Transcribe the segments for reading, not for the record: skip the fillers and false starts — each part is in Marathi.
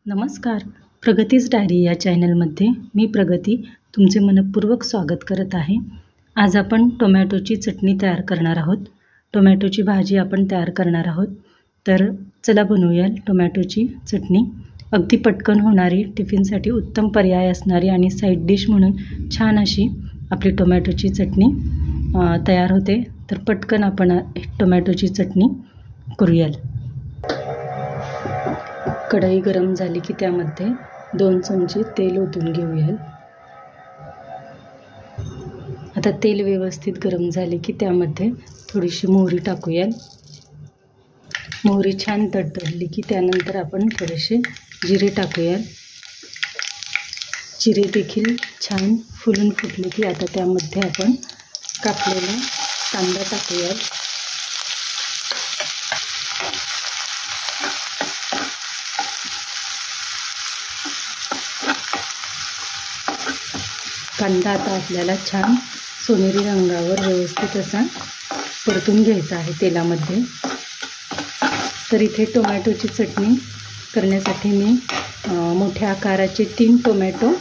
नमस्कार. प्रगतीज डायरी या चॅनलमध्ये मी प्रगती तुमचे मनपूर्वक स्वागत करत आहे. आज आपण टोमॅटोची चटणी तयार करणार आहोत. टोमॅटोची भाजी आपण तयार करणार आहोत. तर चला बनवूया टोमॅटोची चटणी. अगदी पटकन होणारी, टिफिनसाठी उत्तम पर्याय असणारी आणि साईड डिश म्हणून छान अशी आपली टोमॅटोची चटणी तयार होते. तर पटकन आपण टोमॅटोची चटणी करूया. कढई गरम झाली की त्यामध्ये 2 चमचे तेल ओतून घेऊया. आता तेल व्यवस्थित गरम झाले की त्यामध्ये थोडीशी मोहरी टाकूया. मोहरी छान तडतडली की त्यानंतर आपण थोडेसे जिरे टाकूया. जिरे देखील छान फुलून फुटले की आता त्यामध्ये आपण कापलेला कांदा टाकूया. कांदा आता आपल्याला छान सोनेरी रंगावर व्यवस्थित असा परतून घ्यायचा आहे तेलामध्ये. तर इथे टोमॅटोची चटणी करण्यासाठी मी मोठ्या आकाराचे 3 टोमॅटो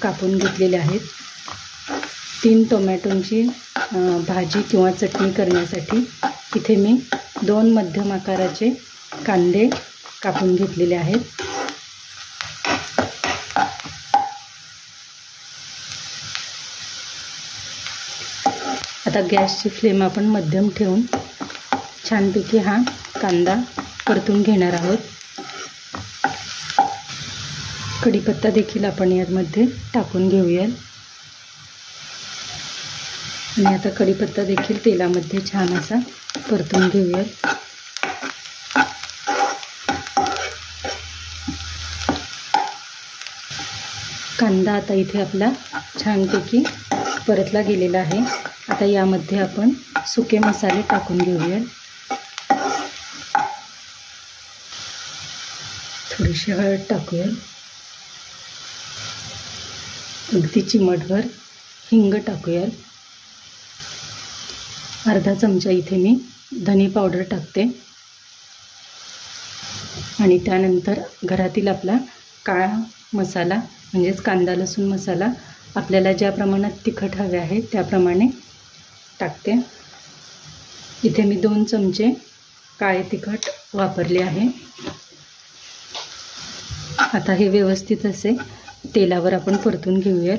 कापून घेतलेले आहेत. 3 टोमॅटोंची भाजी किंवा चटणी करण्यासाठी इथे मी 2 मध्यम आकाराचे कांदे कापून घेतलेले आहेत. आता गॅसची फ्लेम आपण मध्यम ठेवून छानपैकी हा कांदा परतून घेणार आहोत. कढीपत्ता देखील आपण यामध्ये टाकून घेऊया. आणि आता कढीपत्ता देखील तेलामध्ये छान असा परतून घेऊया. कांदा आता इथे आपला छानपैकी परतला गेलेला आहे. आता यामध्ये आपण सुके मसाले टाकून घेऊया. थोडीशी हळद टाकूया. अगदी चिमटभर हिंग टाकूया. अर्धा चमचा इथे मी धने पावडर टाकते. आणि त्यानंतर घरातील आपला काळा मसाला म्हणजेच कांदा लसूण मसाला आपल्याला ज्या प्रमाणात तिखट हवे आहे त्याप्रमाणे टाकते. इथे मी 2 चमचे काळे तिखट वापरले आहे. आता हे व्यवस्थित असे तेलावर आपण परतून घेऊयात.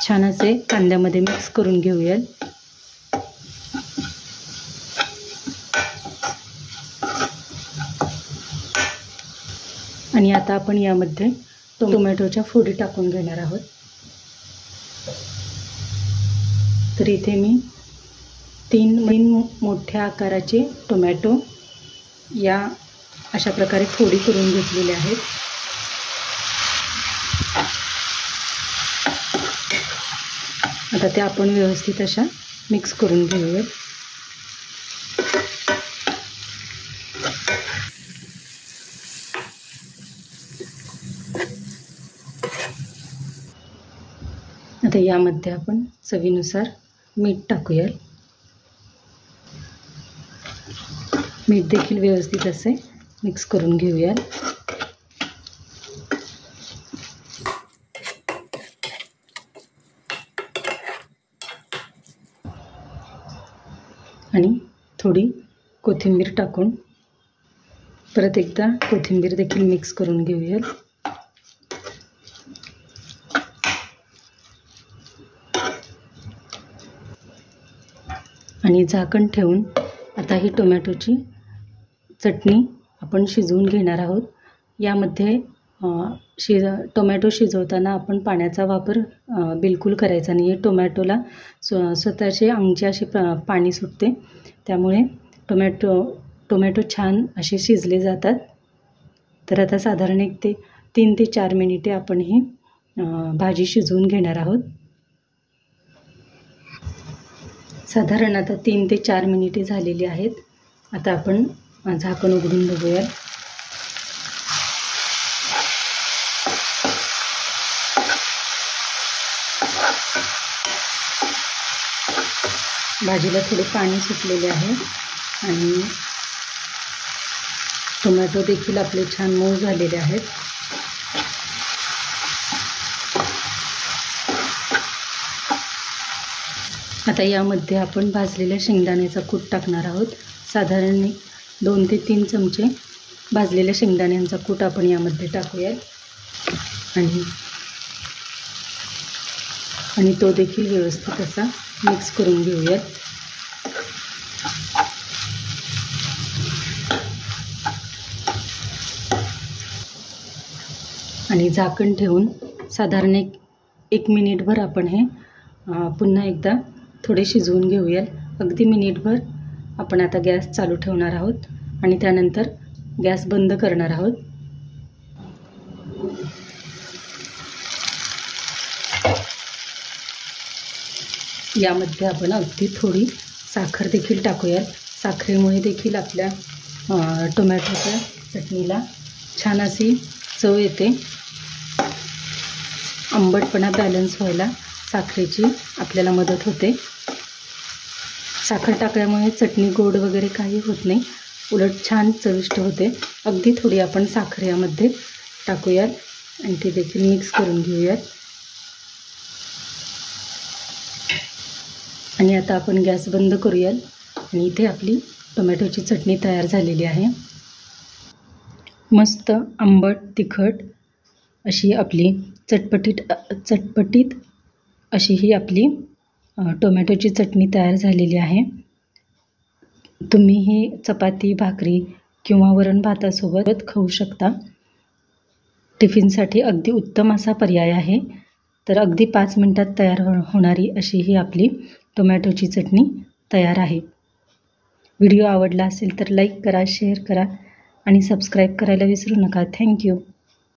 छान असे कांद्यामध्ये मिक्स करून घेऊयात. आणि आता आपण यामध्ये टोमॅटोच्या फोडी टाकून घेणार आहोत. तर इथे मी 3 मोठ्या आकाराचे टोमॅटो या अशा प्रकारे फोडी करून घेतलेले आहेत. आता त्या आपण व्यवस्थित अशा मिक्स करून घेऊया. आता यामध्ये आपण चवीनुसार मीठ टाकूया. मीठ देखील व्यवस्थित असे मिक्स करून घेऊया. आणि थोडी कोथिंबीर टाकून परत एकदा कोथिंबीर देखील मिक्स करून घेऊया. आणि झाकण ठेवून आता ही टोमॅटोची चटणी आपण शिजवून घेणार आहोत. यामध्ये टोमॅटो शिजवताना आपण पाण्याचा वापर बिलकुल करायचा नाही आहे. टोमॅटोला स्वतःचे अंगचे असे पाणी सुटते. त्यामुळे टोमॅटो छान असे शिजले जातात. तर आता साधारण 3 ते 4 मिनिटे आपण ही भाजी शिजवून घेणार आहोत. साधारण आता 3 ते 4 मिनिटे झालेली आहेत. आता आपण झाकण उघडून बघूया. भाजीला थोडे पाणी सुटलेले आहे आणि टोमॅटो देखील आपले छान मऊ झालेले आहेत. आता यामध्ये आपण भाजलेल्या शेंगदाण्याचा कूट टाकणार आहोत. साधारण 2 ते 3 चमचे भाजलेल्या शेंगदाण्यांचा कूट आपण यामध्ये टाकूया आणि तो देखील व्यवस्थित असा मिक्स करून घेऊया. आणि झाकण ठेवून साधारण 1 मिनिटभर आपण हे पुन्हा एकदा थोडे शिजवून घेऊया. अगदी मिनिटभर आपण आता गॅस चालू ठेवणार आहोत आणि त्यानंतर गॅस बंद करणार आहोत. यामध्ये आपण अगदी थोडी साखर देखील टाकूया. साखरेमुळे देखील आपल्या टोमॅटोच्या चटणीला छान अशी चव येते. आंबटपणा बॅलन्स व्हायला साखरेची आपल्याला मदत होते. साखर टाकल्यामुळे चटणी गोड वगैरे काही होत नाही, उलट छान चविष्ट होते. अगदी थोडी आपण साखर यामध्ये टाकूयात आणि ते देखील मिक्स करून घेऊयात. आणि आता आपण गॅस बंद करूयात आणि इथे आपली टोमॅटोची चटणी तयार झालेली आहे. मस्त आंबट तिखट अशी आपली चटपटीत अशी ही आपली टोमॅटोची चटणी तयार झालेली आहे. तुम्ही ही चपाती, भाकरी किंवा वरण भातासोबत खाऊ शकता. टिफिनसाठी अगदी उत्तम असा पर्याय आहे. तर अगदी 5 मिनिटात तयार होणारी अशी ही आपली टोमॅटोची चटणी तयार आहे. व्हिडिओ आवडला असेल तर लाईक करा, शेअर करा आणि सबस्क्राईब करायला विसरू नका. थँक्यू.